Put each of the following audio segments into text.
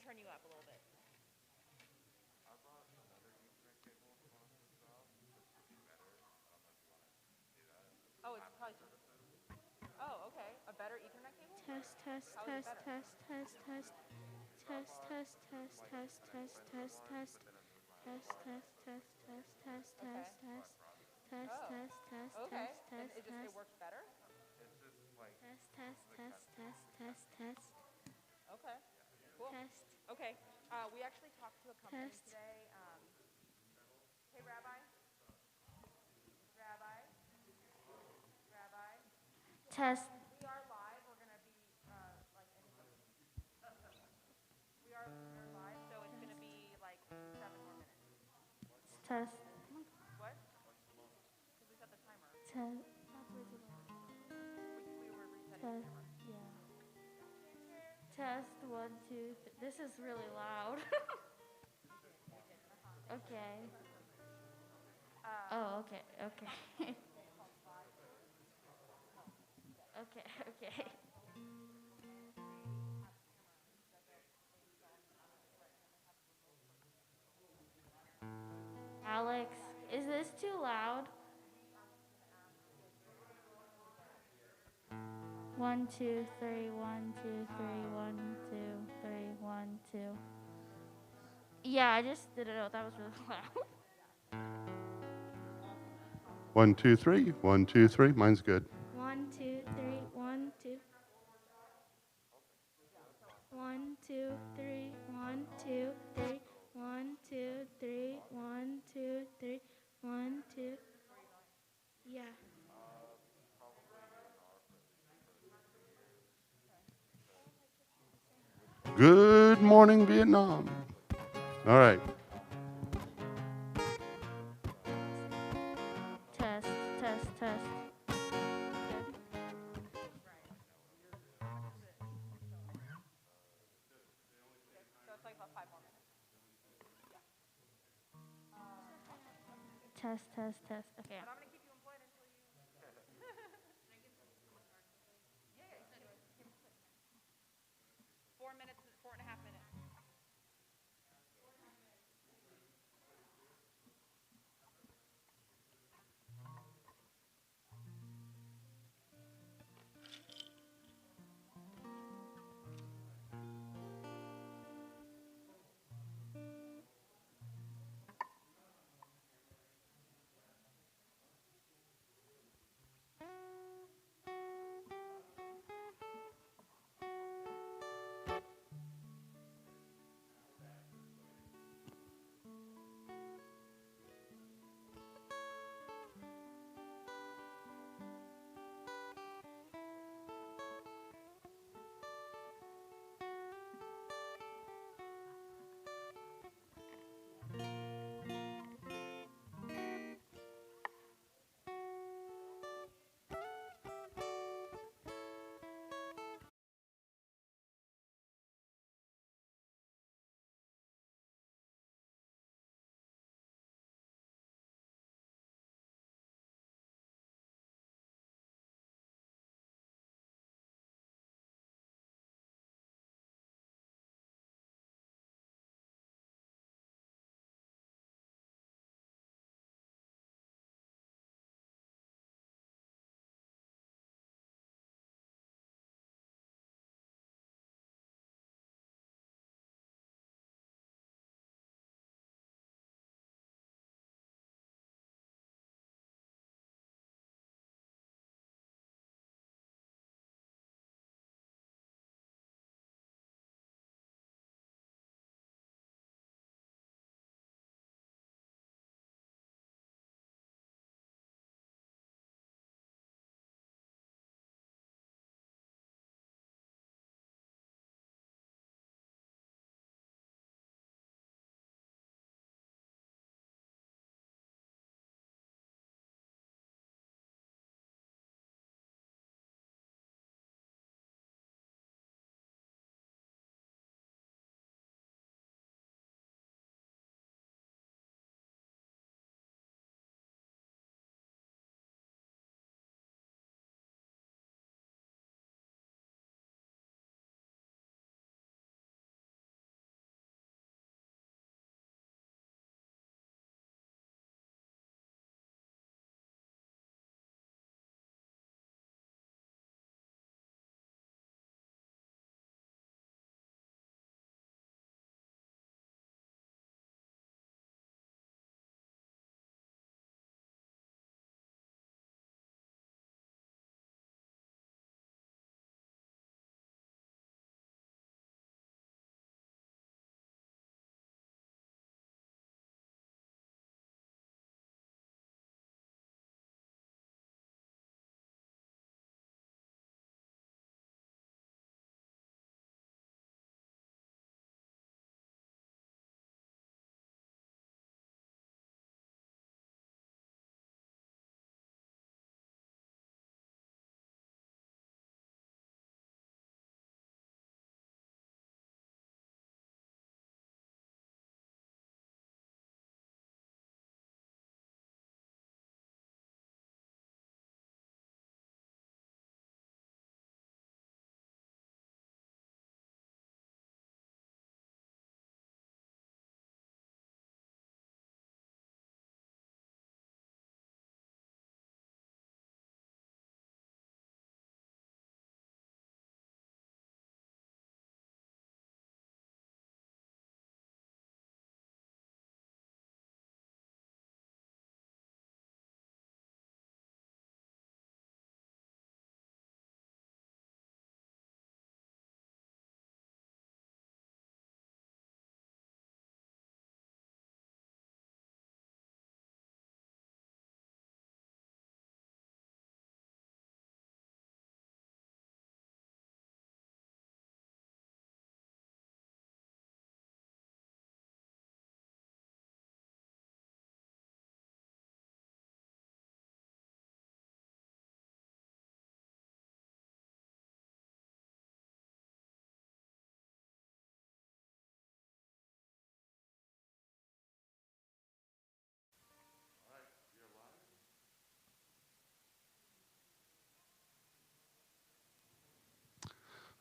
turn you up a little bit. I brought another Ethernet cable from the shop. This would be better. I don't know if you want to do that. Oh, it's probably. Oh, okay. A better Ethernet cable? Test, test, How is it test, better? test, test, test. Test, test, test, test, test, test, test. Test, test, test, test, test, Okay. test, test. Test, Oh. test, test, Okay. test, And test, it test. works better? It's just like Test, test, the test, test. test, test, test. Okay. Cool. Test, Okay. We actually talked to a company test. today. Hey, Rabbi. Rabbi. Rabbi. Test, We are live. We're gonna be like in. We're live, so it's gonna be like 7 more minutes. test, What? Because we set the timer. test, We were resetting the test. timer. Yeah. Test, 1, 2, 3. This is really loud. Okay. Oh, okay, okay. Okay, okay. Alex, is this too loud? 1, 2, 3, 1, 2, 3, 1, 2, 3, 1, 2. Yeah, I just didn't know. That was really loud. 1, 2, 3. 1, 2, 3. Mine's good. 1, 2, 3, 1, 2. 1, 2, 3, 1, 2, 3, 1, 2, 3, 1, 2, 3, 1, 2. Yeah. Good morning, Vietnam. All right. Test, test, test. So it's like about 5 more minutes. Test, test, test. Okay. But I'm gonna keep you employed until you. Yeah, you can do it. 4 minutes, 4.5 minutes.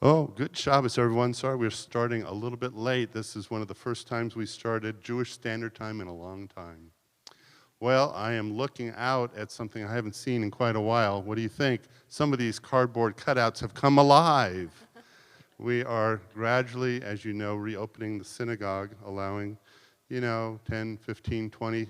Oh, good Shabbos, everyone. Sorry we're starting a little bit late. This is one of the first times we started Jewish Standard Time in a long time. Well, I am looking out at something I haven't seen in quite a while. What do you think? Some of these cardboard cutouts have come alive. We are gradually, as you know, reopening the synagogue, allowing, 10, 15, 20, I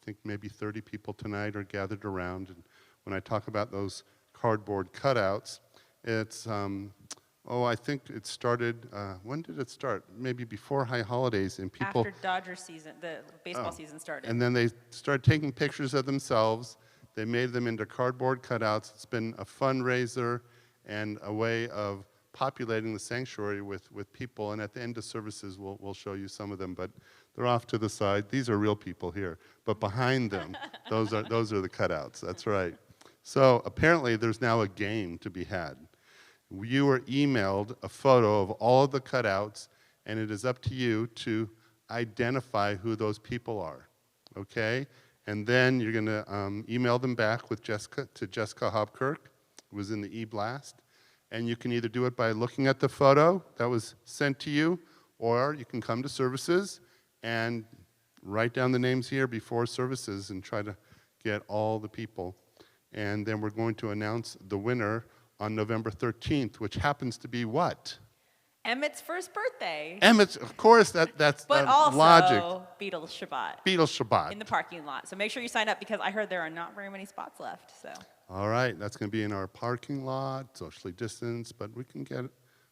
think maybe 30 people tonight are gathered around. And when I talk about those cardboard cutouts, it's, I think it started, when did it start? Maybe before high holidays, and people... After Dodger season, the baseball season started. And then they started taking pictures of themselves. They made them into cardboard cutouts. It's been a fundraiser and a way of populating the sanctuary with people. And at the end of services, we'll show you some of them, but they're off to the side. These are real people here. But behind them, those are the cutouts. That's right. So apparently there's now a game to be had. You were emailed a photo of all of the cutouts, and it is up to you to identify who those people are, okay? And then you're gonna email them back with Jessica Hobkirk, who was in the e-blast. And you can either do it by looking at the photo that was sent to you, or you can come to services and write down the names here before services and try to get all the people. And then we're going to announce the winner on November 13th, which happens to be what? Emmett's first birthday. Emmett's, of course, that's But also logic. Beatles Shabbat. Beatles Shabbat. In the parking lot. So make sure you sign up because I heard there are not very many spots left. So. All right, that's going to be in our parking lot, socially distanced, but we can get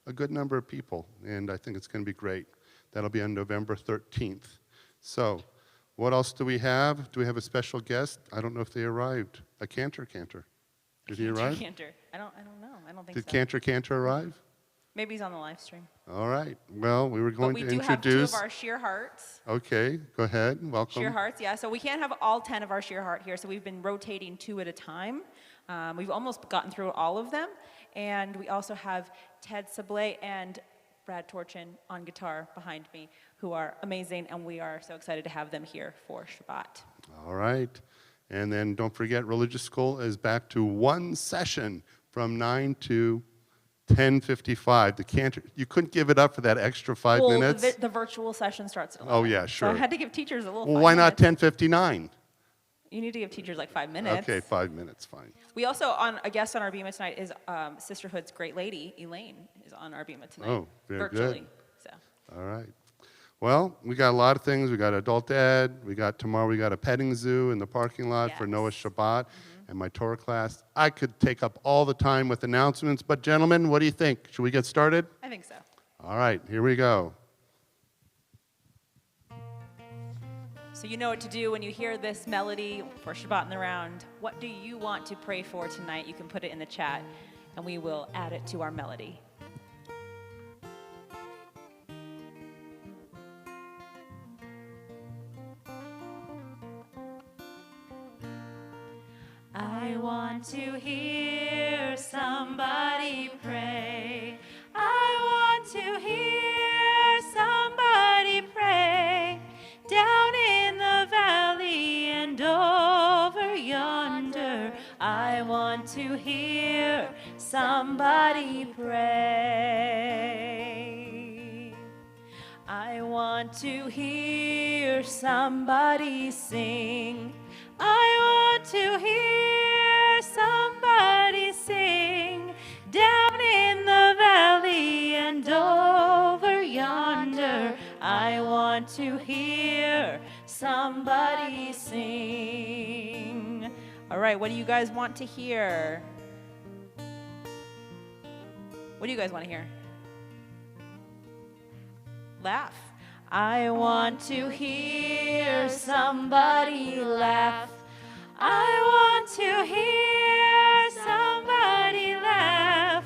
a good number of people, and I think it's going to be great. That'll be on November 13th. So, what else do we have? Do we have a special guest? I don't know if they arrived. A Cantor. Did he arrive? Cantor. I don't know. I don't think Did so. Cantor arrive? Maybe he's on the live stream. All right. Well, we were going to introduce. But we do have 2 of our sheer hearts. Okay, go ahead. Welcome. Sheer hearts, yeah. So we can't have all 10 of our sheer heart here, so we've been rotating 2 at a time. We've almost gotten through all of them. And we also have Ted Sablé and Brad Torchin on guitar behind me, who are amazing, and we are so excited to have them here for Shabbat. All right. And then don't forget, religious school is back to 1 session from 9 to 10:55. The Cantor, you couldn't give it up for that extra 5 minutes? Well, the virtual session starts at 11. Oh, yeah, sure. So I had to give teachers a little Well, 5 why not minutes. 10:59? You need to give teachers like 5 minutes. Okay, 5 minutes, fine. We also, a guest on our Bima tonight is Sisterhood's great lady, Elaine, is on our Bima tonight. Oh, very virtually. good. So. All right. Well, we got a lot of things. We got adult ed. Tomorrow we got a petting zoo in the parking lot for Yes. Noah's Shabbat and my Torah class. I could take up all the time with announcements, but gentlemen, what do you think? Should we get started? I think so. All right, here we go. So you know what to do when you hear this melody for Shabbat in the Round. What do you want to pray for tonight? You can put it in the chat, and we will add it to our melody. I want to hear somebody pray. I want to hear somebody pray. Down in the valley and over yonder, I want to hear somebody pray. I want to hear somebody sing. I want to hear somebody sing. Down in the valley and over yonder, I want to hear somebody sing. All right, what do you guys want to hear? What do you guys want to hear? Laugh. I want to hear somebody laugh. I want to hear somebody laugh.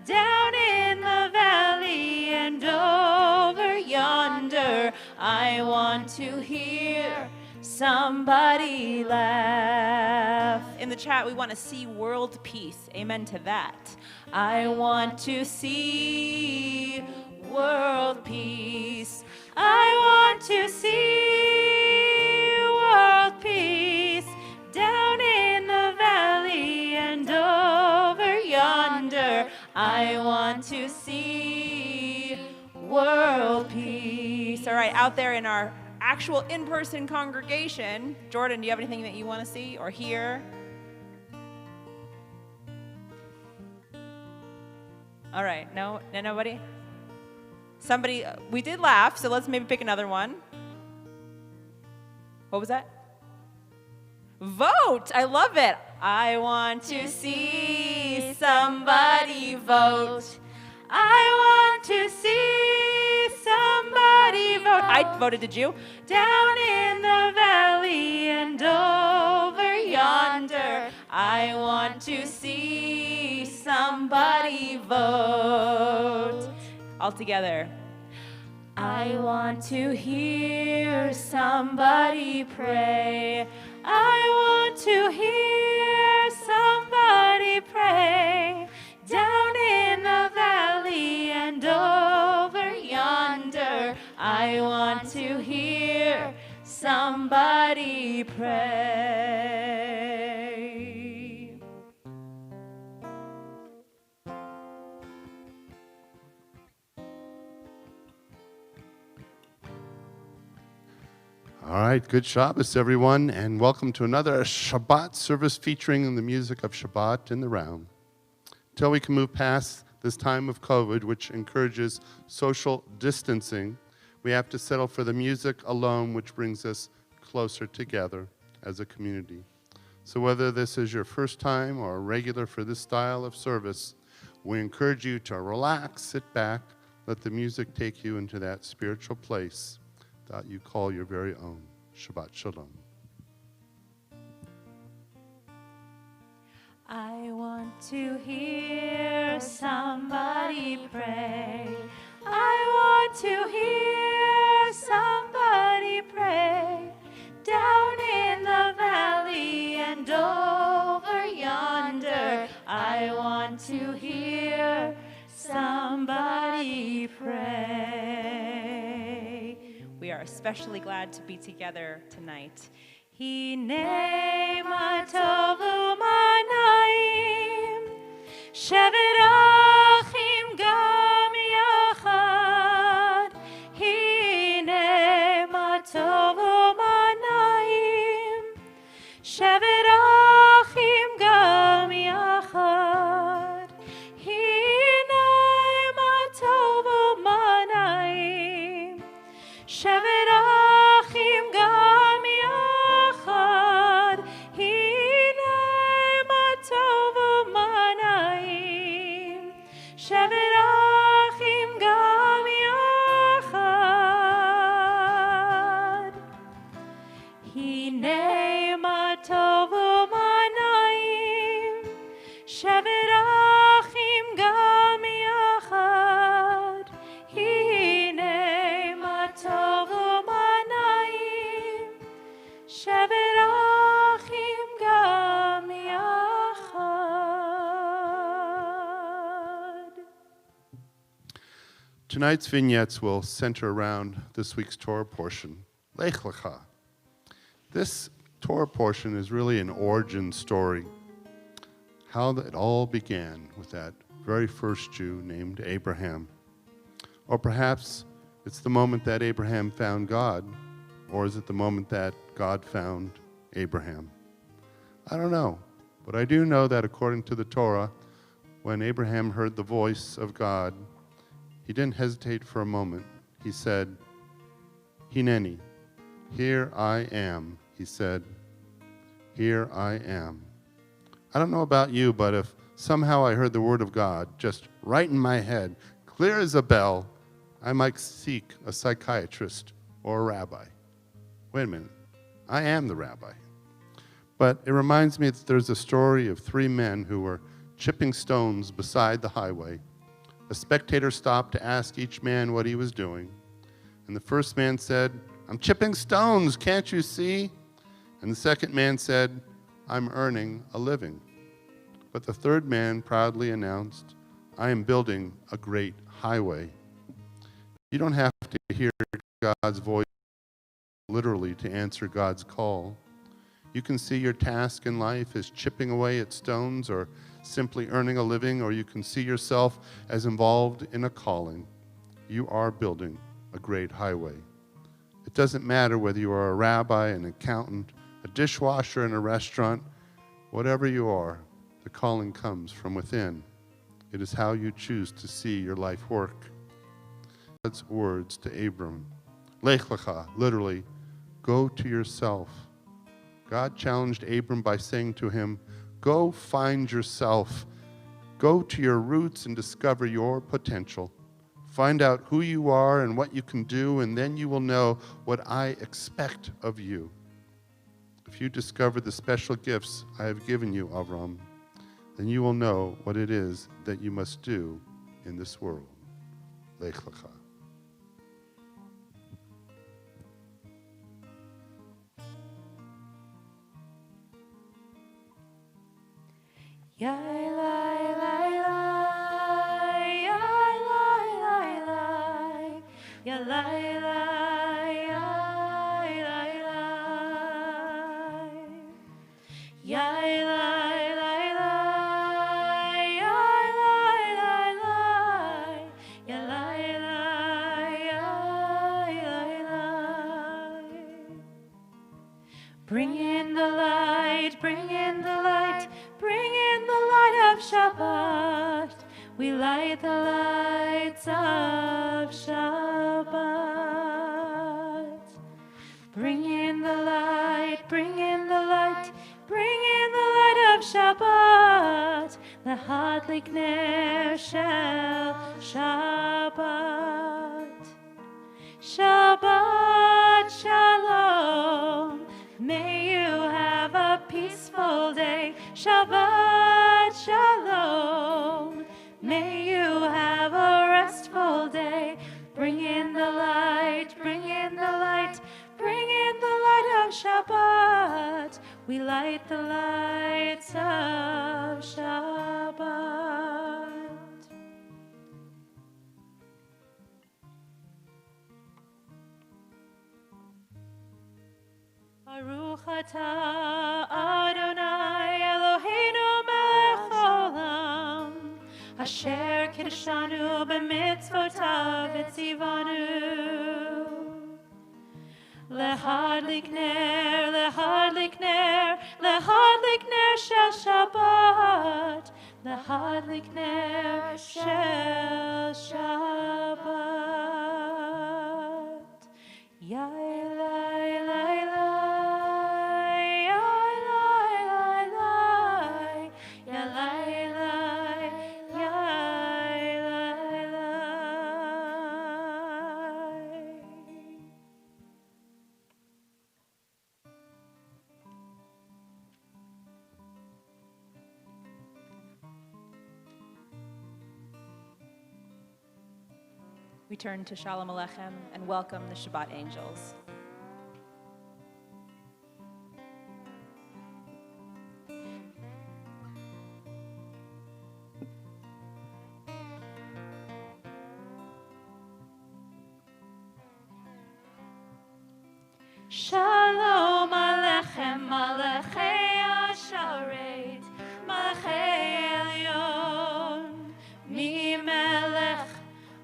Down in the valley and over yonder, I want to hear somebody laugh. In the chat, we want to see world peace. Amen to that. I want to see world peace. I want to see world peace. Down in the valley and over yonder, I want to see out there in our actual in-person congregation, Jordan, do you have anything that you want to see or hear? All right, no, nobody? Somebody, we did laugh, so let's maybe pick another one. What was that? Vote! I love it. I want to see somebody vote. I want to see somebody vote. I voted, did you? Down in the valley and over yonder, I want to see somebody vote. All together. I want to hear somebody pray. I want to hear somebody pray. Down in the valley and over yonder, I want to hear somebody pray. All right, good Shabbos, everyone, and welcome to another Shabbat service featuring the music of Shabbat in the round. Until we can move past this time of COVID, which encourages social distancing, we have to settle for the music alone, which brings us closer together as a community. So whether this is your first time or a regular for this style of service, we encourage you to relax, sit back, let the music take you into that spiritual place that you call your very own. Shabbat Shalom. I want to hear somebody pray. I want to hear somebody pray. Down in the valley and over yonder, I want to hear somebody pray. We are especially glad to be together tonight. Hine ma tovu manayim, shevet achim gam yachad. Hine ma tovu manayim, shevet achim gam yachad. Hine ma tovu manayim, shevet achim gam yachad. Hine ma tovu manayim, shevet achim gam yachad. Hine ma tovu manayim, shevet achim gam yachad. Hine ma tovu manayim, shevet achim gam yachad. Tonight's vignettes will center around this week's Torah portion, Lech Lecha. This Torah portion is really an origin story, how it all began with that very first Jew named Abraham. Or perhaps it's the moment that Abraham found God, or is it the moment that God found Abraham? I don't know, but I do know that according to the Torah, when Abraham heard the voice of God, he didn't hesitate for a moment. He said, Hineni, here I am, he said, here I am. I don't know about you, but if somehow I heard the word of God just right in my head, clear as a bell, I might seek a psychiatrist or a rabbi. Wait a minute, I am the rabbi. But it reminds me that there's a story of three men who were chipping stones beside the highway. A spectator stopped to ask each man what he was doing. And the first man said, I'm chipping stones, can't you see? And the second man said, I'm earning a living. But the third man proudly announced, I am building a great highway. You don't have to hear God's voice literally to answer God's call. You can see your task in life as chipping away at stones or simply earning a living, or you can see yourself as involved in a calling. You are building a great highway. It doesn't matter whether you are a rabbi, an accountant, a dishwasher in a restaurant, whatever you are, the calling comes from within. It is how you choose to see your life work. God's words to Abram, Lech lecha, literally, go to yourself. God challenged Abram by saying to him, go find yourself. Go to your roots and discover your potential. Find out who you are and what you can do, and then you will know what I expect of you. If you discover the special gifts I have given you, Avram, then you will know what it is that you must do in this world. Lech lecha. Yai lai lai lai, yai lai lai lai, yai lai lai, yai lai lai, yai lai lai lai, yai lai lai lai, yai lai lai, yai lai lai. Bring in the light, bring in the light. Bring in the light of Shabbat. We light the lights of Shabbat. Bring in the light, bring in the light, bring in the light of Shabbat. Lehadlik ner shel Shabbat. Shabbat shalom. May you have a peaceful day. Shabbat shalom. May you have a restful day. Bring in the light, bring in the light, bring in the light of Shabbat. We light the lights of Shabbat. Baruch atah Adonai Eloheinu melech haolam, asher kiddushanu b'mitzvotav etzivanu. Lehadlik ner, lehadlik ner, lehadlik ner shel Shabbat, lehadlik ner shel Shabbat. Yai lai lai lai. We turn to Shalom Aleichem and welcome the Shabbat angels. Shalom Aleichem, Malachei Asharet, Malachei Elyon, Mimelech,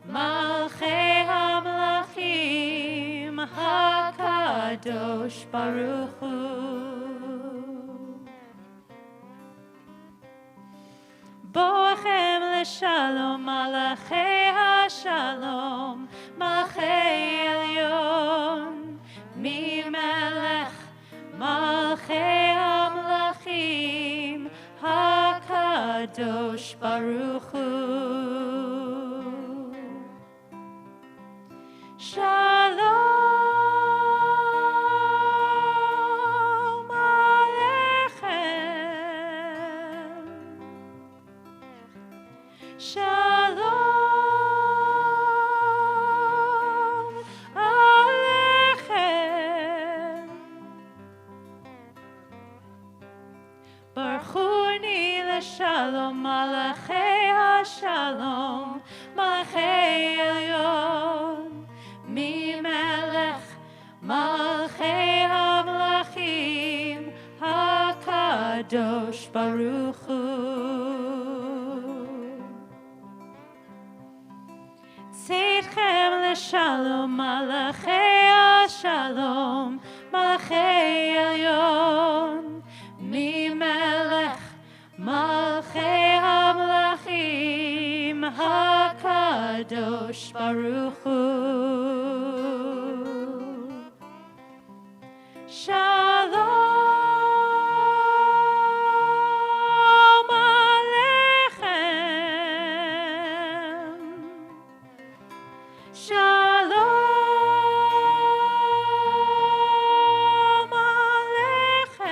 Malchei HaMelachim, HaKadosh Baruch Hu. Boachem LeShalom, Malachei HaShalom, Malchei Elyon, Mimelech, Malchei HaMelachim, HaKadosh Baruch Hu. Shalom Aleichem. Shalom Aleichem. Baruchuni LeShalom, Malachei HaShalom, Malachei Elyon, Mimelech, Malchei HaMelachim, HaKadosh Baruch Hu. Tzidchem LeShalom, Malachei Shalom, Malachei Elyon, Mimelech, Malachei HaMelachim, HaKadosh Baruch Hu. Shalom Aleichem. Shalom Aleichem.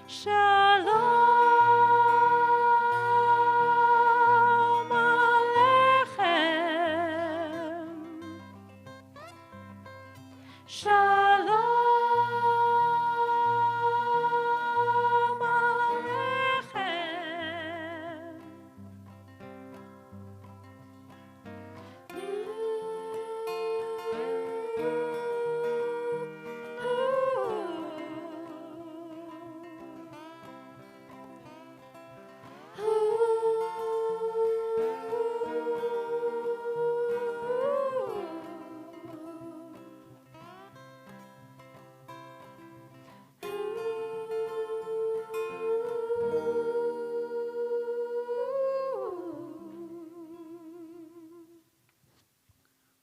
Shalom Aleichem. Shalom Aleichem.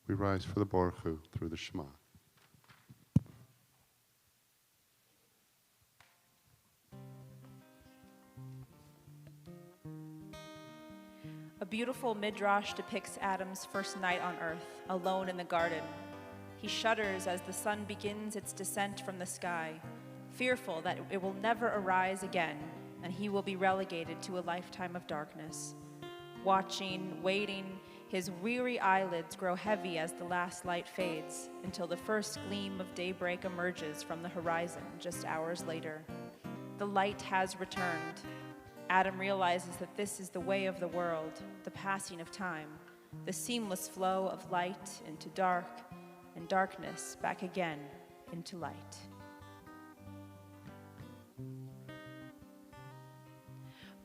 We rise for the Baruch Hu through the Shema. A beautiful midrash depicts Adam's first night on earth, alone in the garden. He shudders as the sun begins its descent from the sky, fearful that it will never arise again, and he will be relegated to a lifetime of darkness. Watching, waiting, his weary eyelids grow heavy as the last light fades, until the first gleam of daybreak emerges from the horizon just hours later. The light has returned. Adam realizes that this is the way of the world, the passing of time, the seamless flow of light into dark, and darkness back again into light.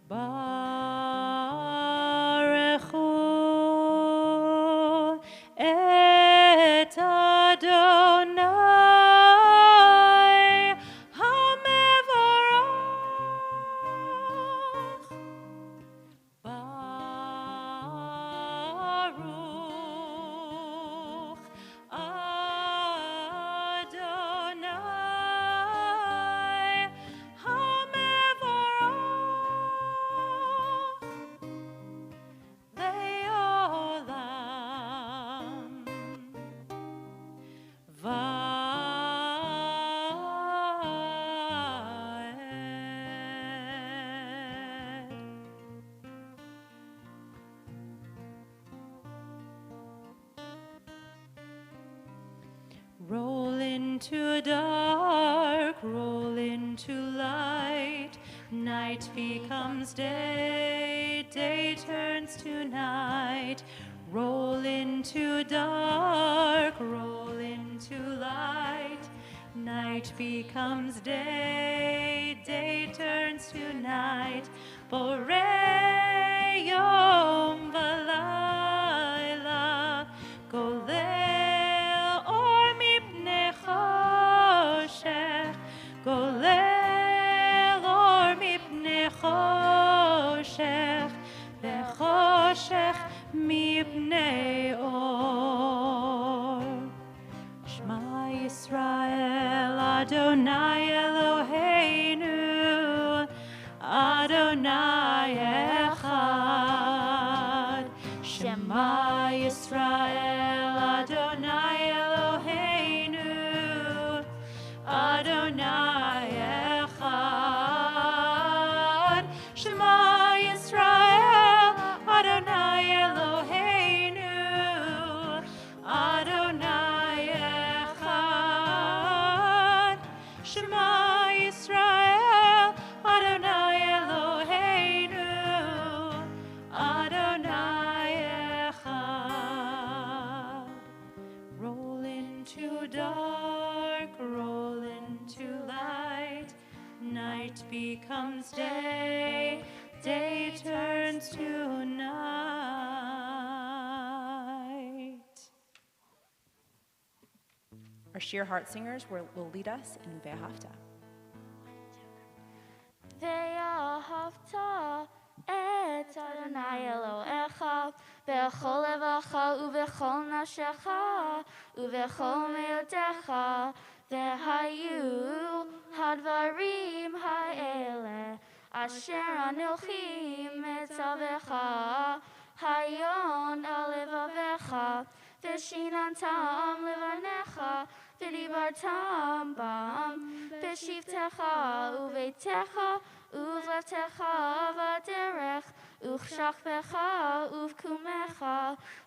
Baruch Hu et Adonai HaMevorach. Baruch Adonai HaMevorach Le'olam. Va'ed. Roll into dark, roll into light. Night becomes day, day turns to night. Roll into dark, roll into light. Night becomes day, day turns to night. Borei yom v'layla, golel or mipnei choshech, golel or mipnei choshech, v'choshech mipnei or. Shema Yisrael, Adonai Eloheinu, Adonai Echad. Shema Yisrael, Adonai Eloheinu, Adonai Echad. Shema Yisrael, Adonai Eloheinu, Adonai Echad. Shema Yisrael, Adonai Eloheinu, Adonai Echad. Roll into dark, roll into light. Night becomes day, day turns to night. Our Sheer Heart singers will lead us in Ve'ahavta. Ve'ahavta et Adonai Elohecha b'chol levacha u'b'chol nafshecha u'b'chol me'otecha ve'hayu hadvarim ha'ele asher anochi mitzavecha hayon al levavecha v'shinantam levanecha v'dibartam bam b'shivtecha u'veitecha uvletecha v'derech uchshachvecha uvkumecha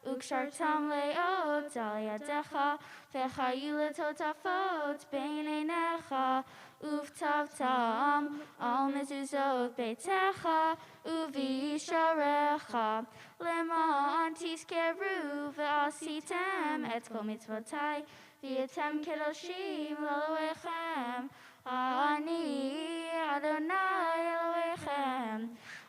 ukshartam leot al yadecha v'chayu letotafot bein einecha uvtavtam al mezuzot beitecha uvisharecha leman tiskeru v'asitem et kol mitzvotai v'yetem kedoshim l'Elohechem Ani Adonai Elohechem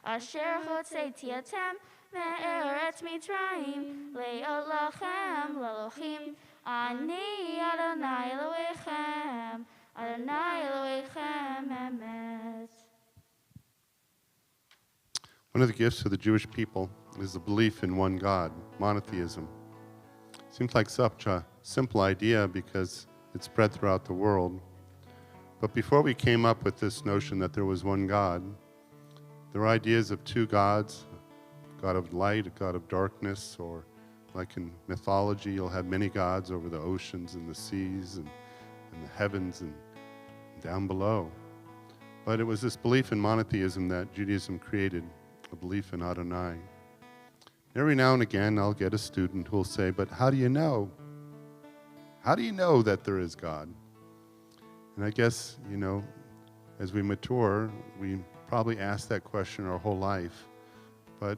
Asher hotzeti atem me'eretz Mitzrayim le'ot lachem l'Elohim Ani Adonai Elohechem Adonai Elohechem emet. One of the gifts of the Jewish people is the belief in one God, monotheism. Seems like such a simple idea because it's spread throughout the world. But before we came up with this notion that there was one God, there were ideas of two gods, a God of light, a God of darkness, or like in mythology, you'll have many gods over the oceans and the seas and the heavens and down below. But it was this belief in monotheism that Judaism created, a belief in Adonai. Every now and again, I'll get a student who will say, but how do you know? How do you know that there is God? And I guess, as we mature, we probably ask that question our whole life. But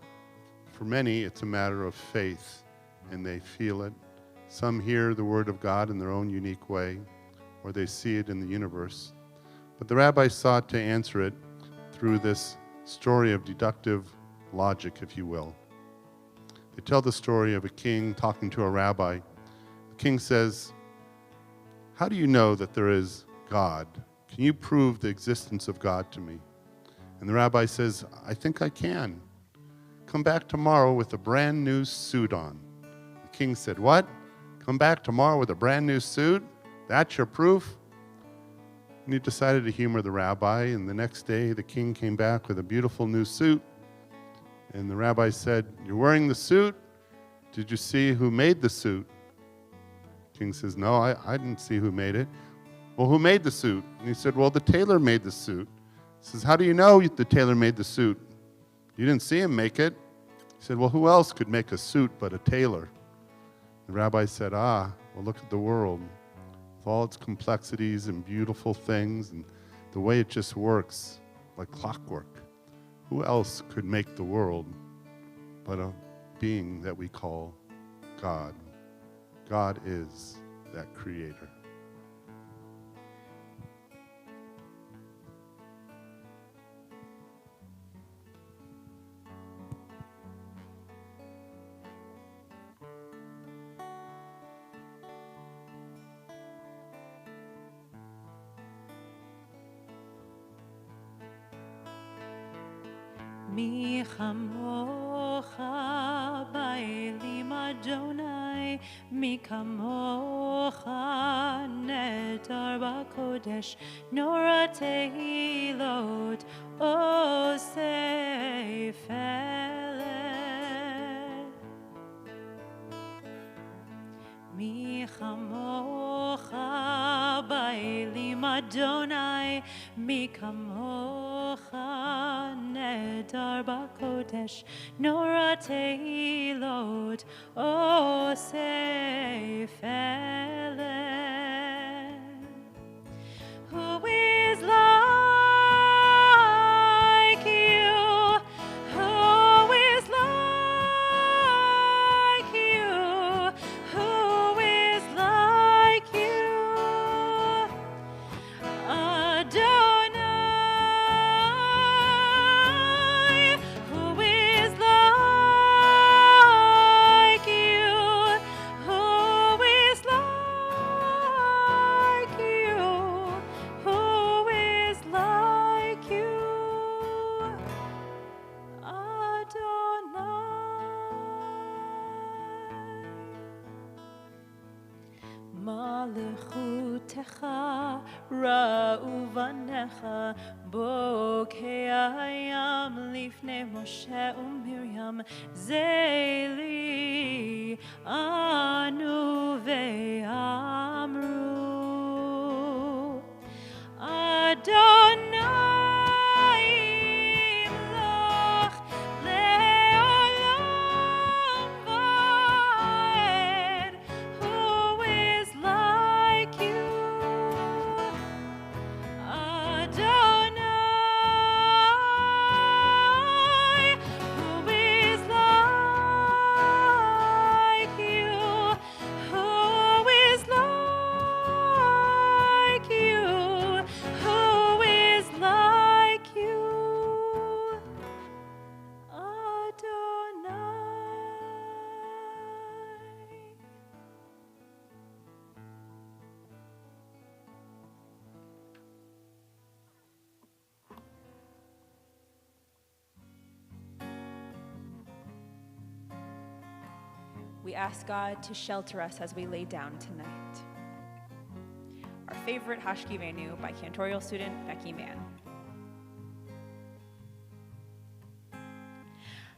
for many, it's a matter of faith, and they feel it. Some hear the word of God in their own unique way, or they see it in the universe. But the rabbis sought to answer it through this story of deductive logic, if you will. They tell the story of a king talking to a rabbi. The king says, how do you know that there is God? Can you prove the existence of God to me? And the rabbi says, I think I can. Come back tomorrow with a brand new suit on. The king said, what? Come back tomorrow with a brand new suit? That's your proof? And he decided to humor the rabbi, and the next day the king came back with a beautiful new suit. And the rabbi said, you're wearing the suit? Did you see who made the suit? The king says, no, I didn't see who made it. Well, who made the suit? And he said, well, the tailor made the suit. He says, how do you know the tailor made the suit? You didn't see him make it. He said, well, who else could make a suit but a tailor? The rabbi said, well, look at the world. With all its complexities and beautiful things and the way it just works like clockwork. Who else could make the world but a being that we call God? God is that creator. Mi chamocha ba'elim Adonai, mi kamocha netar b'kodesh, nora tehilot osei felet. Mi chamocha ba'elim Adonai, mi kamocha netar b'kodesh, nora tehilot osei felet. Who is like you? Who is like you? Who is like you? Adonai. Who is like you? Who is like ראובנך בוקע הים לפני משה ומרים זה לי ענו ואמרו אדוני ימלוך לעולם ועד who is like you Adonai, who is like you, who is like you, who is like you, Adonai. We ask God to shelter us as we lay down tonight. Our favorite Hashkivenu by cantorial student Becky Mann.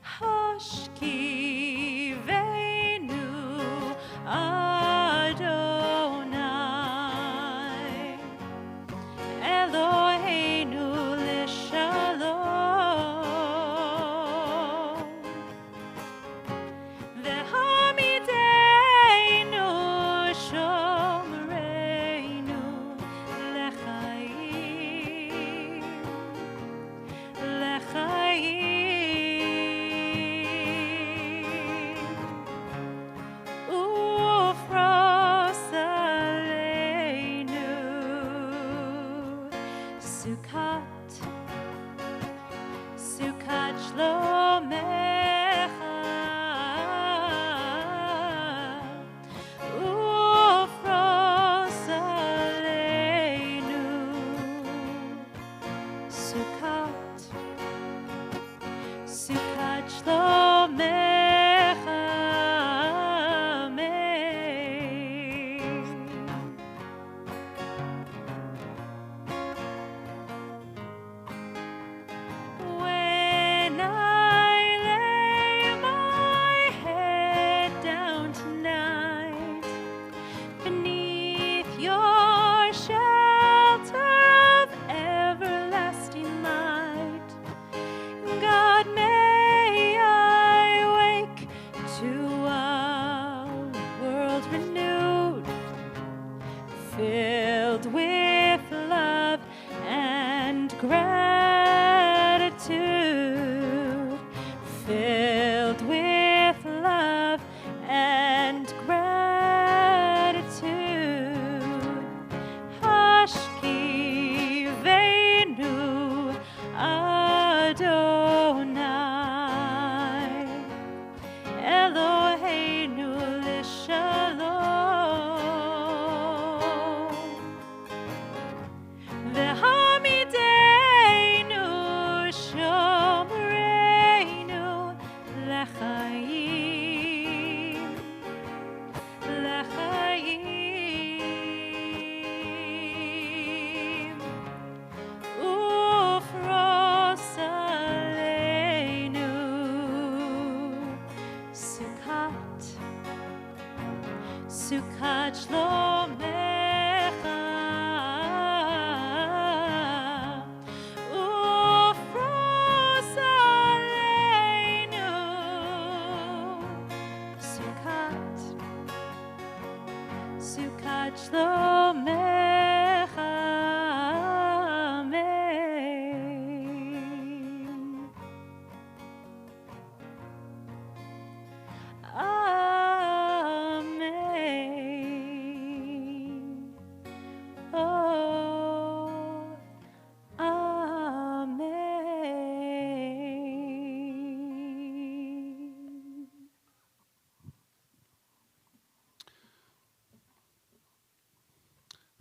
Hashkivenu Adonai Eloheinu l'shalom V'hamidenu shomreinu l'chaim l'chaim Ufros aleinu Sukkot Sukkot shlomecha Ufros aleinu Sukkot Sukkot shlomecha amen. When I lay my head down tonight beneath your shelter of everlasting light, God, may I wake to a world renewed, filled with love and gratitude, filled with love and gratitude. Hashkivenu Adonai Eloheinu l'shalom V'hamidenu shomreinu l'chaim l'chaim Ufros aleinu Sukkot Sukkot shlomecha Ufros aleinu Sukkot Sukkot shlomecha amen. Amen. Oh, amen.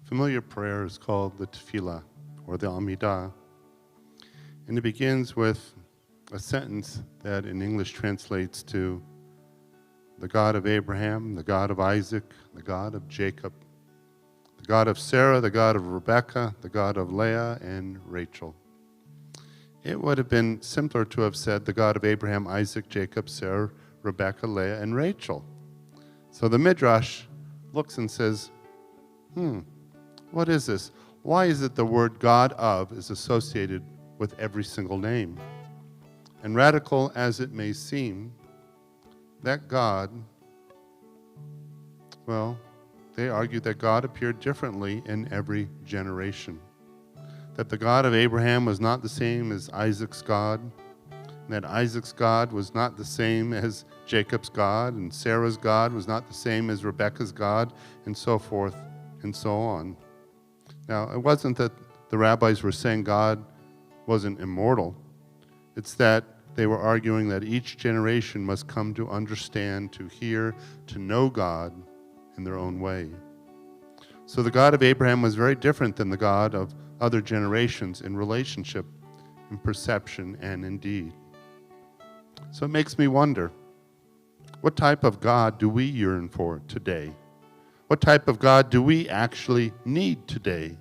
Familiar prayer is called the Tephila, or the Amidah, and it begins with a sentence that in English translates to the God of Abraham, the God of Isaac, the God of Jacob, the the God of Sarah, the God of Rebekah, the God of Leah and Rachel. It would have been simpler to have said the God of Abraham, Isaac, Jacob, Sarah, Rebekah, Leah, and Rachel. So the Midrash looks and says, what is this? Why is it the word God of is associated with every single name? And radical as it may seem, that God, well, they argue that God appeared differently in every generation. That the God of Abraham was not the same as Isaac's God, and that Isaac's God was not the same as Jacob's God, and Sarah's God was not the same as Rebekah's God, and so forth and so on. Now, it wasn't that the rabbis were saying God wasn't immortal. It's that they were arguing that each generation must come to understand, to hear, to know God in their own way. So the God of Abraham was very different than the God of other generations in relationship, in perception, and in deed. So it makes me wonder, what type of God do we yearn for today? What type of God do we actually need today?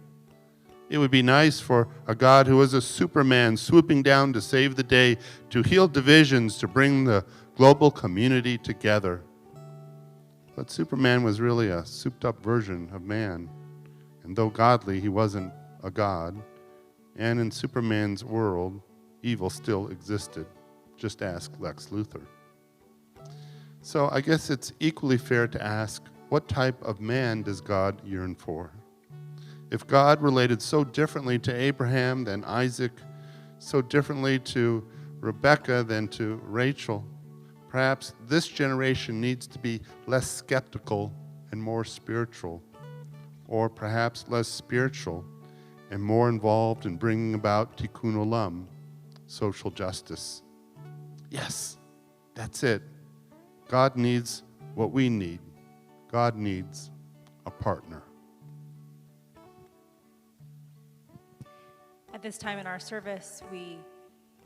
It would be nice for a God who was a Superman swooping down to save the day, to heal divisions, to bring the global community together. But Superman was really a souped-up version of man. And though godly, he wasn't a god. And in Superman's world, evil still existed. Just ask Lex Luthor. So I guess it's equally fair to ask, what type of man does God yearn for? If God related so differently to Abraham than Isaac, so differently to Rebekah than to Rachel, perhaps this generation needs to be less skeptical and more spiritual, or perhaps less spiritual and more involved in bringing about tikkun olam, social justice. Yes, that's it. God needs what we need. God needs a partner. At this time in our service, we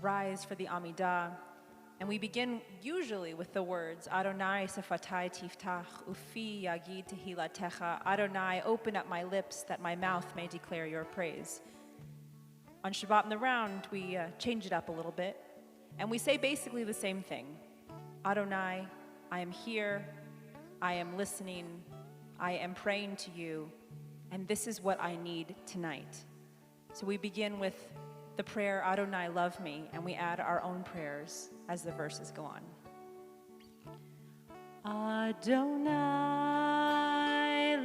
rise for the Amidah, and we begin usually with the words, Adonai sefatai tiftach, ufi yagid tehilatecha. Adonai, open up my lips that my mouth may declare your praise. On Shabbat in the round, we change it up a little bit, and we say basically the same thing. Adonai, I am here, I am listening, I am praying to you, and this is what I need tonight. So we begin with the prayer, Adonai, love me, and we add our own prayers as the verses go on. Adonai,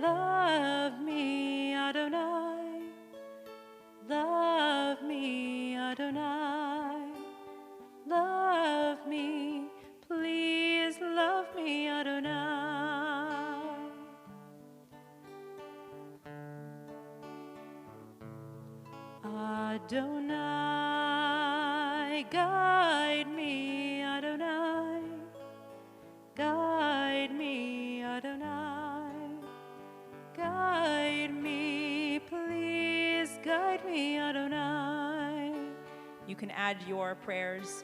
love me, Adonai, love me, Adonai, love me, please love me, Adonai. Adonai, guide me, Adonai, guide me, Adonai, guide me, please guide me, Adonai. You can add your prayers,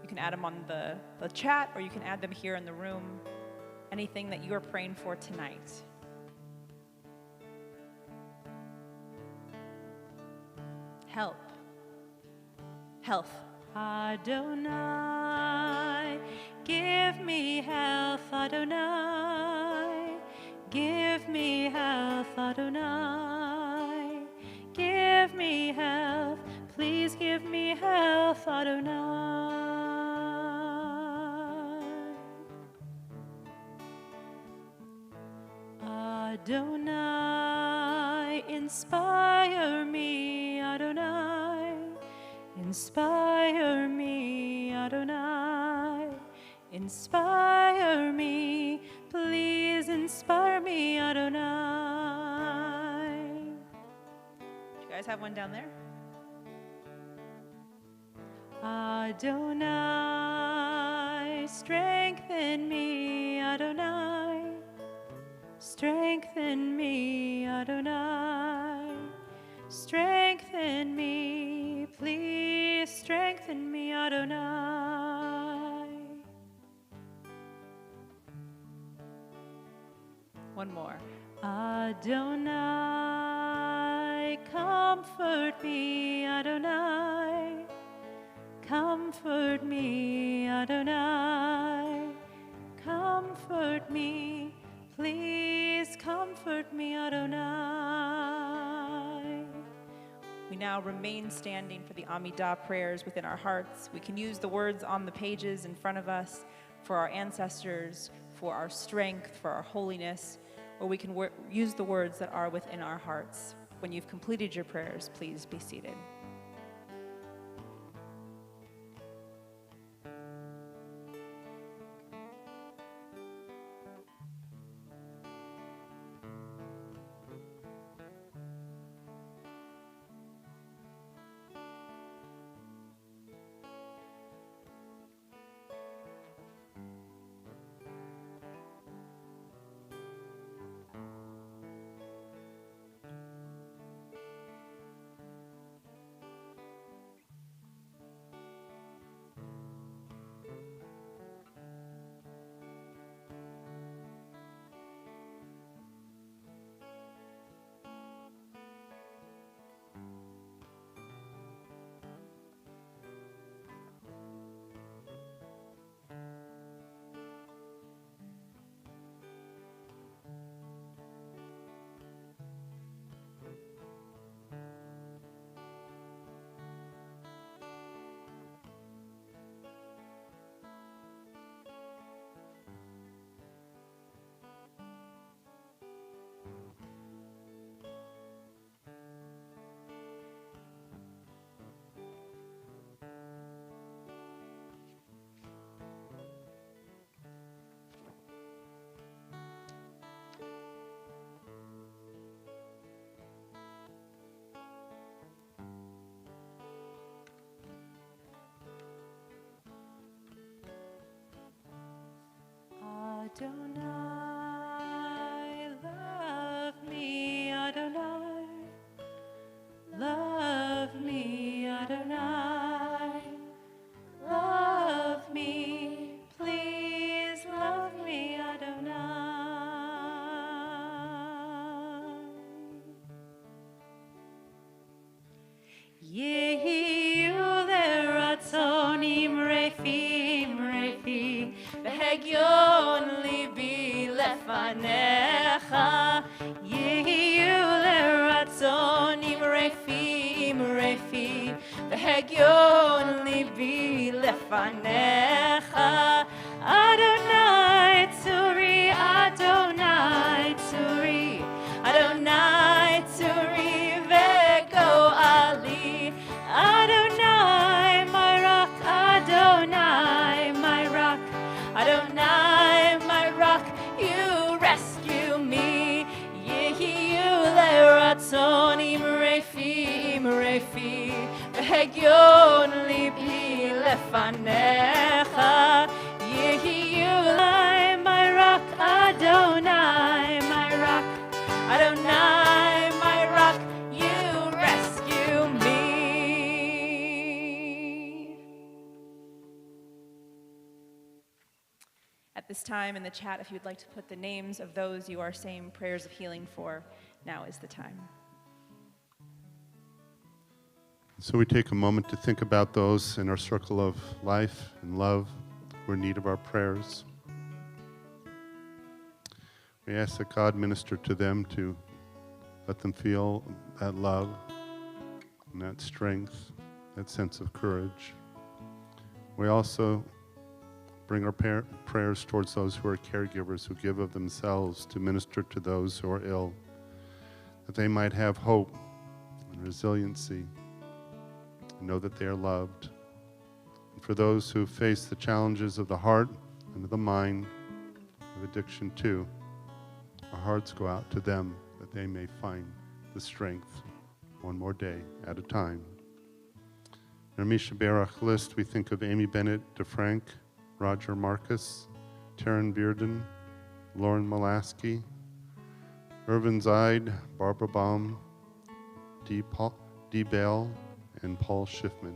you can add them on the chat, or you can add them here in the room, anything that you are praying for tonight. Help. Health. Adonai, give me health, Adonai. Give me health, Adonai. Give me health. Please give me health, Adonai. Adonai, inspire me, Adonai. Inspire me, Adonai. Inspire me, please inspire me, Adonai. Do you guys have one down there? Adonai, strengthen me, Adonai. Strengthen me, Adonai. Strengthen me, please strengthen me, Adonai. One more. Adonai, Comfort me, Adonai. Comfort me, Adonai. Comfort me, please comfort me, Adonai. We now remain standing for the Amidah prayers within our hearts. We can use the words on the pages in front of us for our ancestors, for our strength, for our holiness, or we can use the words that are within our hearts. When you've completed your prayers, please be seated. Adonai, love me, Adonai. Love me, Adonai. Love me, please love me, Adonai. Yehi uleratzonim refim refi v'hegyon libi lefanecha. Yehi uleratzonim refim refi v'hegyon libi lefanecha. Adonai tzuri, Adonai tzuri, Adonai tzuri vego ali. Adonai, my rock, Adonai, my rock, Adonai, my rock, you rescue me. Yehi uleratzonim refim refi v'hegyon libi lefanecha. Yehi ulai, my rock, Adonai, my rock, Adonai, my rock, you rescue me. At this time in the chat, if you'd like to put the names of those you are saying prayers of healing for, now is the time. So we take a moment to think about those in our circle of life and love who are in need of our prayers. We ask that God minister to them, to let them feel that love and that strength, that sense of courage. We also bring our prayers towards those who are caregivers, who give of themselves to minister to those who are ill, that they might have hope and resiliency and know that they are loved. And for those who face the challenges of the heart and of the mind, of addiction too, our hearts go out to them that they may find the strength one more day at a time. In our Misha Berach list, we think of Amy Bennett DeFrank, Roger Marcus, Taryn Bearden, Lauren Molaski, Irvin Zaid, Barbara Baum, Dee Bell, and Paul Schiffman.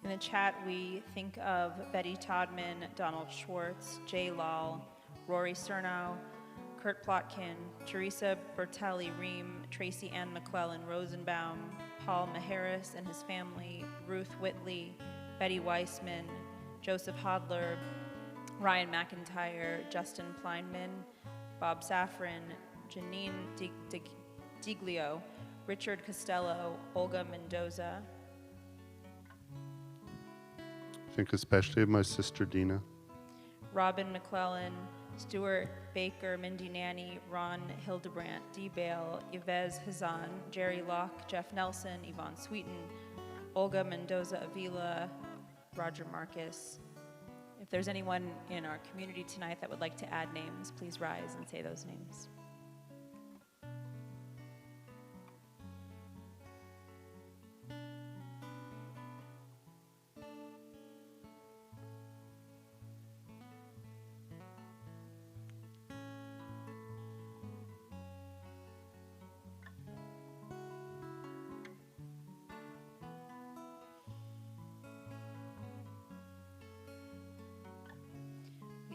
In the chat, we think of Betty Todman, Donald Schwartz, Jay Lal, Rory Cernow, Kurt Plotkin, Teresa Bertelli Ream, Tracy Ann McClellan Rosenbaum, Paul Maharis and his family, Ruth Whitley, Betty Weissman, Joseph Hodler, Ryan McIntyre, Justin Pleinman, Bob Safran, Janine Diglio, Richard Costello, Olga Mendoza. Think especially of my sister Dina. Robin McClellan, Stuart Baker, Mindy Nanny, Ron Hildebrandt, Dee Bale, Yvez Hazan, Jerry Locke, Jeff Nelson, Yvonne Sweeten, Olga Mendoza Avila, Roger Marcus. If there's anyone in our community tonight that would like to add names, please rise and say those names.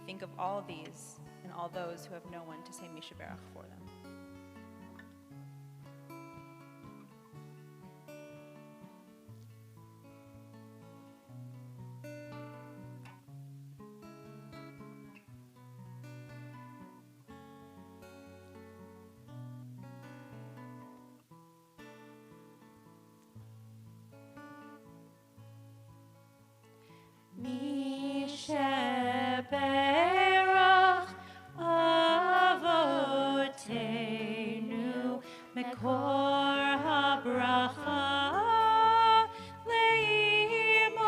Think of all of these and all those who have no one to say Misha Berach for them. Misha Berach Avotenu Mekor HaBracha Leimotenu.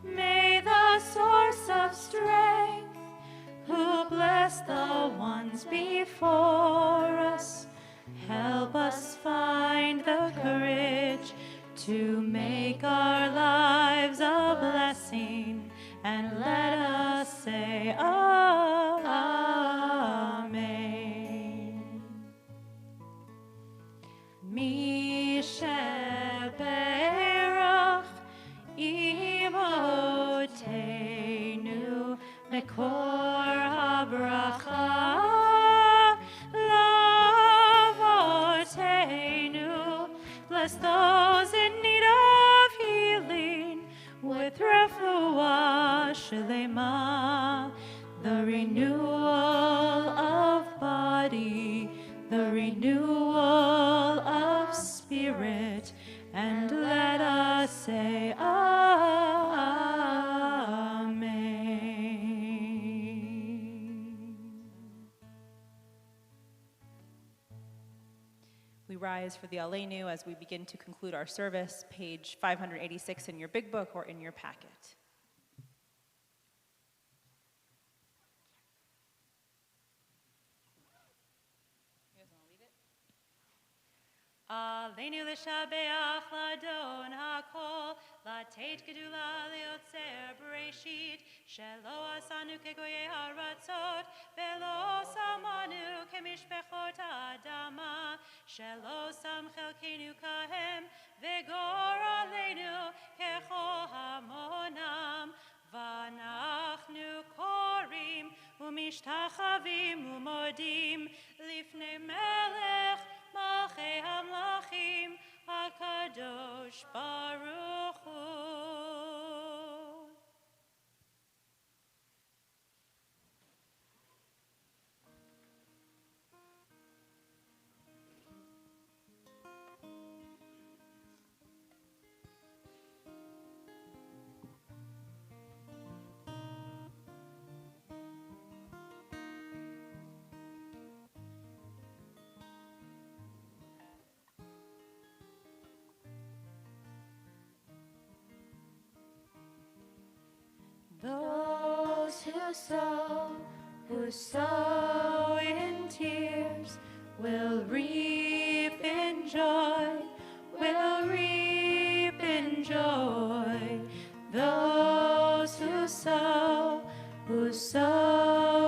May the source of strength, who blessed the ones before us, help us find the courage to make our lives a blessing, and let us say Amen. Misha Berach Imotenu Mekor HaBracha Lavotenu. Bless those in need of healing with refuah shelema, the renewal of body, the renewal of spirit, and let us say Amen. We rise for the Aleinu as we begin to conclude our service, page 586 in your big book or in your packet. Aleinu l'shabeach l'adon hakol, l'teit gedula liotzer bereshit, shelo asanu kegoyei haratzot, velo samanu kemishpechot adama, shelo sam chelkenu kahem, vegor aleinu kecho hamonam, vanachnu korim, umishtachavim umodim, lifnei melech, Malchei Hamlachim HaKadosh Baruch Hu. Those who sow in tears will reap in joy, will reap in joy. Those who sow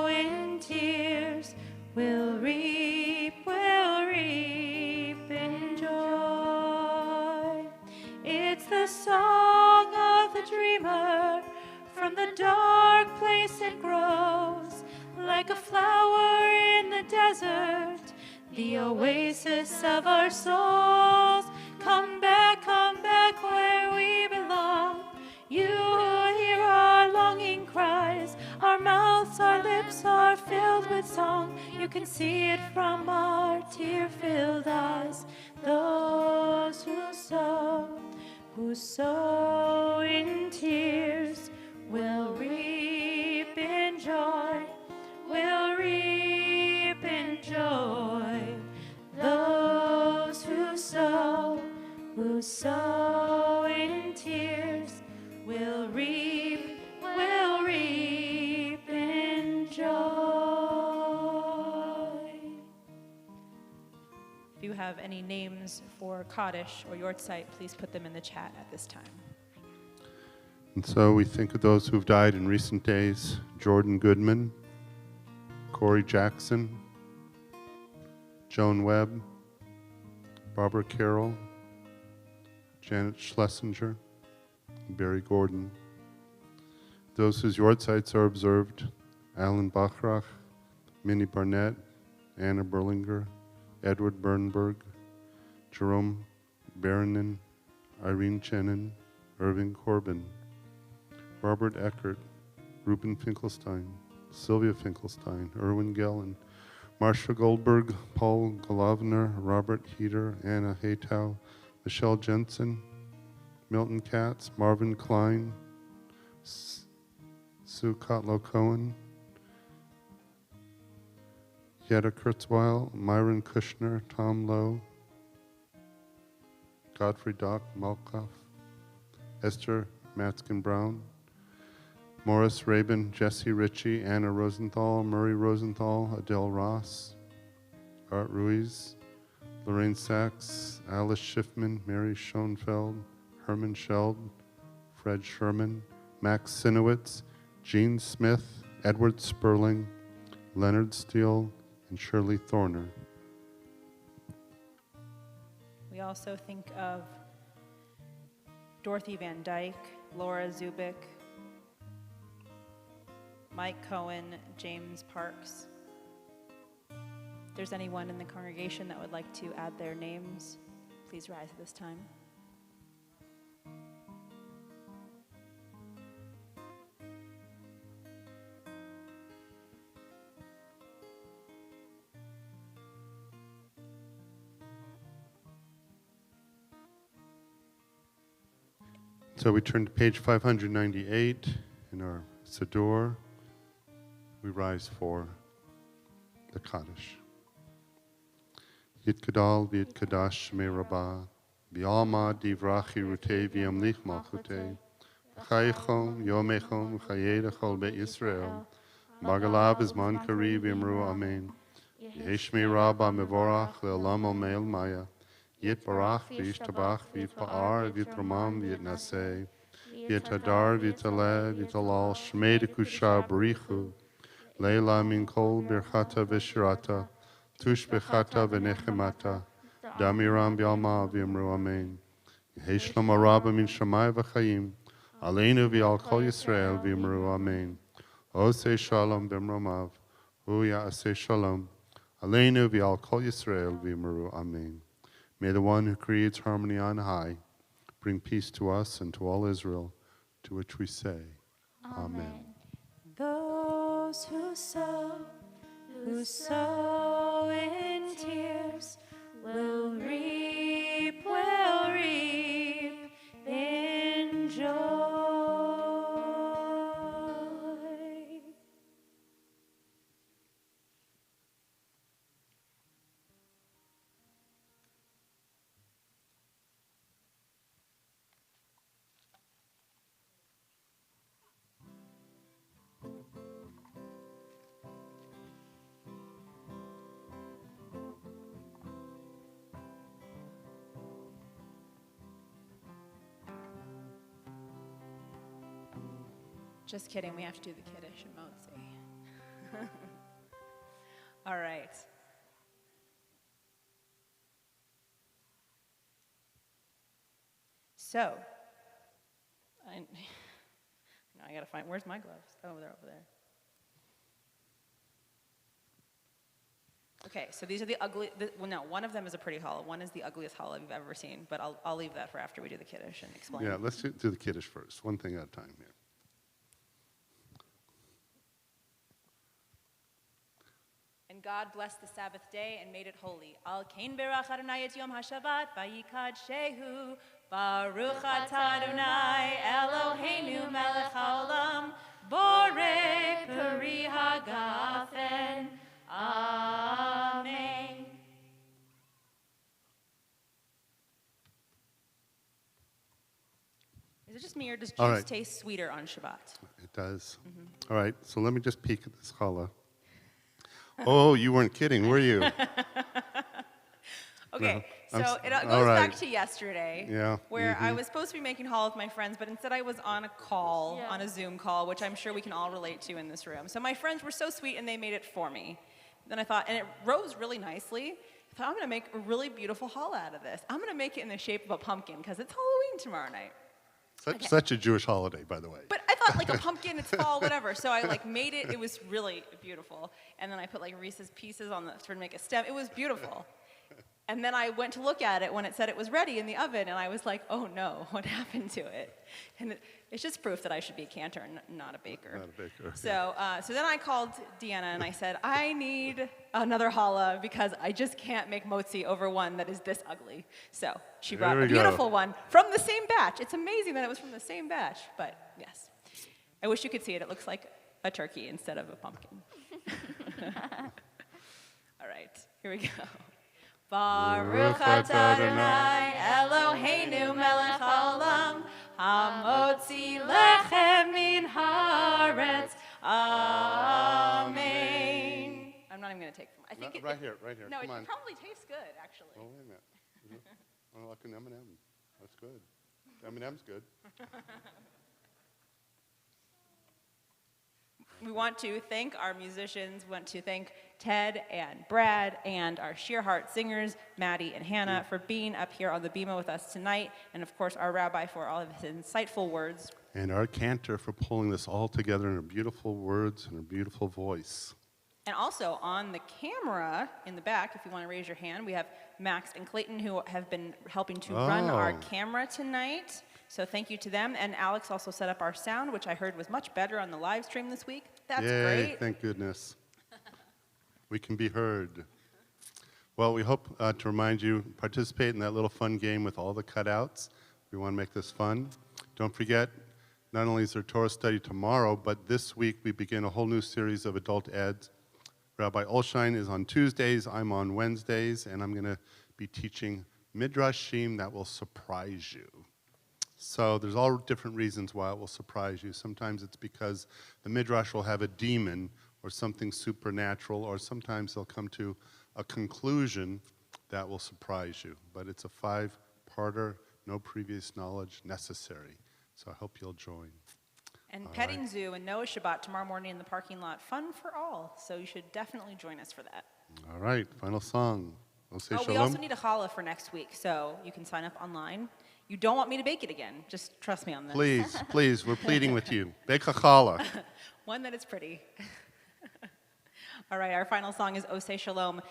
in tears will reap in joy. It's the song of the dreamer. From the dark place it grows, the oasis of our souls. Come back where we belong. You who hear our longing cries, our mouths, our lips are filled with song. You can see it from our tear-filled eyes. Those who sow in tears will reap in joy, will reap in joy. Those who sow in tears will reap in joy. If you have any names for Kaddish or Yortzeit, please put them in the chat at this time. And so we think of those who've died in recent days: Jordan Goodman, Corey Jackson, Joan Webb, Barbara Carroll, Janet Schlesinger, and Barry Gordon. Those whose Yortzeits are observed: Alan Bachrach, Minnie Barnett, Anna Berlinger, Edward Bernberg, Jerome Baronin, Irene Chenin, Irving Corbin, Robert Eckert, Ruben Finkelstein, Sylvia Finkelstein, Erwin Gellin, Marcia Goldberg, Paul Golovner, Robert Heater, Anna Haytow, Michelle Jensen, Milton Katz, Marvin Klein, Sue Kotlow Cohen, Yetta Kurzweil, Myron Kushner, Tom Lowe, Godfrey Doc Malkoff, Esther Matzkin Brown, Morris Rabin, Jesse Ritchie, Anna Rosenthal, Murray Rosenthal, Adele Ross, Art Ruiz, Lorraine Sachs, Alice Schiffman, Mary Schoenfeld, Herman Scheld, Fred Sherman, Max Sinowitz, Gene Smith, Edward Sperling, Leonard Steele, and Shirley Thorner. We also think of Dorothy Van Dyke, Laura Zubik, Mike Cohen, James Parks. If there's anyone in the congregation that would like to add their names, please rise at this time. So we turn to page 598 in our Siddur. We rise for the Kaddish. Yitkadal v'yitkadash shmei rabbah, v'alma divrachi rutei v'yamlich malchutei, v'chayechom yomechom v'chayei l'chol beit Yisrael, magalav izman kari v'yamru amen. Yeshmei rabbah mevorach le'olam omeil maya, Yitbarach v'yishtabach v'yitpa'ar v'yitramam v'yitnaseh, v'yitadar v'yitaleh v'yitalal shmei dekusha barichu, leila min kol birchata v'shirata, tush bechata v'nechemata, damiram v'yalma v'yamru amen. Yehi shlom rabba min shamai v'chayim, aleinu v'yal kol Yisrael v'yamru amen. O say shalom b'mromav, hu ya'aseh shalom, aleinu v'yal kol Yisrael v'yamru amen. May the one who creates harmony on high bring peace to us and to all Israel, to which we say, Amen. Those who sow in tears will reap in joy. Just kidding, we have to do the Kiddush and Motzi. All right. So, I gotta find, where's my gloves? Oh, they're over there. Okay, so these are the ugly, well, no, one of them is a pretty challah. One is the ugliest challah you've ever seen, but I'll leave that for after we do the kiddush and explain. Yeah, let's do the kiddush first, one thing at a time here. And God blessed the Sabbath day and made it holy. Al kain berach Adonai et yom haShabbat vayikad shehu baruch atah Adonai Eloheinu melech haolam borei peri hagafen. Amen. Is it just me or does All juice right. taste sweeter on Shabbat? It does. All right, so let me just peek at this challah. Oh, you weren't kidding, were you? Okay, No, so it all goes back right. to yesterday, Yeah, where I was supposed to be making challah with my friends, but instead I was on a call, Yeah. on a Zoom call, which I'm sure we can all relate to in this room. So my friends were so sweet and they made it for me. Then I thought, and it rose really nicely. I thought, I'm going to make a really beautiful challah out of this. I'm going to make it in the shape of a pumpkin because it's Halloween tomorrow night. Such a Jewish holiday, by the way. But I thought like a pumpkin, it's fall, whatever. So I like made it. It was really beautiful. And then I put like Reese's Pieces on the to make a stem. It was beautiful. And then I went to look at it when it said it was ready in the oven, and I was like, oh no, what happened to it? And it's just proof that I should be a cantor and not a baker. Not a baker, So, so then I called Deanna and I said, I need another challah because I just can't make motzi over one that is this ugly. So she brought There a we go. beautiful one from the same batch. It's amazing that it was from the same batch, but yes. I wish you could see it. It looks like a turkey instead of a pumpkin. All right, here we go. Baruch atah Adonai Eloheinu melech haolam hamotzi lechem min haaretz. Amen. I'm not even going to take from. I think it, Right here. No, Come it on. probably tastes good, actually. Oh, wait a minute. Oh, like an M&M. That's good. M&M's good. We want to thank our musicians. We want to thank Ted and Brad and our Sheer Heart singers, Maddie and Hannah, for being up here on the bima with us tonight, and of course our rabbi for all of his insightful words. And our cantor for pulling this all together in her beautiful words and her beautiful voice. And also on the camera in the back, if you want to raise your hand, we have Max and Clayton who have been helping to run our Oh. camera tonight. So thank you to them. And Alex also set up our sound, which I heard was much better on the live stream this week. That's Yay, great. thank goodness. We can be heard. Well, we hope to remind you, participate in that little fun game with all the cutouts. We want to make this fun. Don't forget, not only is there Torah study tomorrow, but this week we begin a whole new series of adult eds. Rabbi Olshein is on Tuesdays, I'm on Wednesdays, and I'm going to be teaching Midrashim that will surprise you. So there's all different reasons why it will surprise you. Sometimes it's because the Midrash will have a demon or something supernatural, or sometimes they'll come to a conclusion that will surprise you. But it's a 5-parter, no previous knowledge necessary. So I hope you'll join. And All petting right. zoo and Noah Shabbat tomorrow morning in the parking lot. Fun for all. So you should definitely join us for that. All right, final song. Say Oh, Shalom. we also need a challah for next week, so you can sign up online. You don't want me to bake it again. Just trust me on this. Please, please, we're pleading with you. Bake a challah. One that is pretty. All right, our final song is Say Shalom.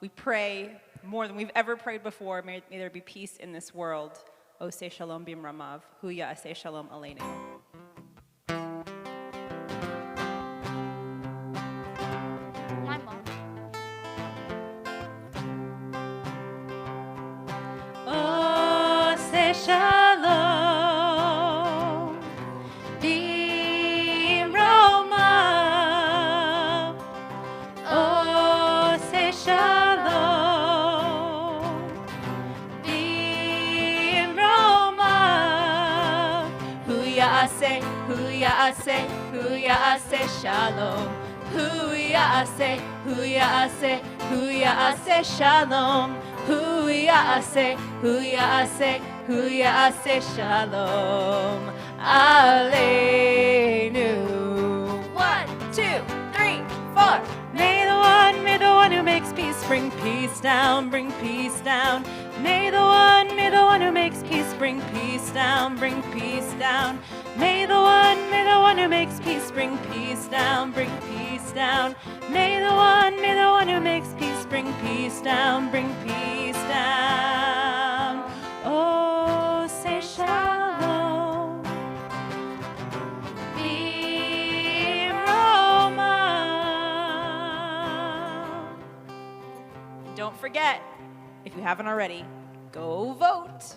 We pray more than we've ever prayed before. May there be peace in this world. Say Shalom bimramav. Hu ya'aseh shalom aleinu. My mom. Say Shalom b'romav. Say Shalom b'romav. Hu ya'aseh shalom. Hu ya'aseh shalom. Hu ya'aseh shalom aleinu. 1, 2, 3, 4. May the one who makes peace bring peace down, bring peace down. May the one who makes peace bring peace down, bring peace down. May the one who makes peace bring peace down, bring peace down. May the one who makes peace bring forget, if you haven't already, go vote.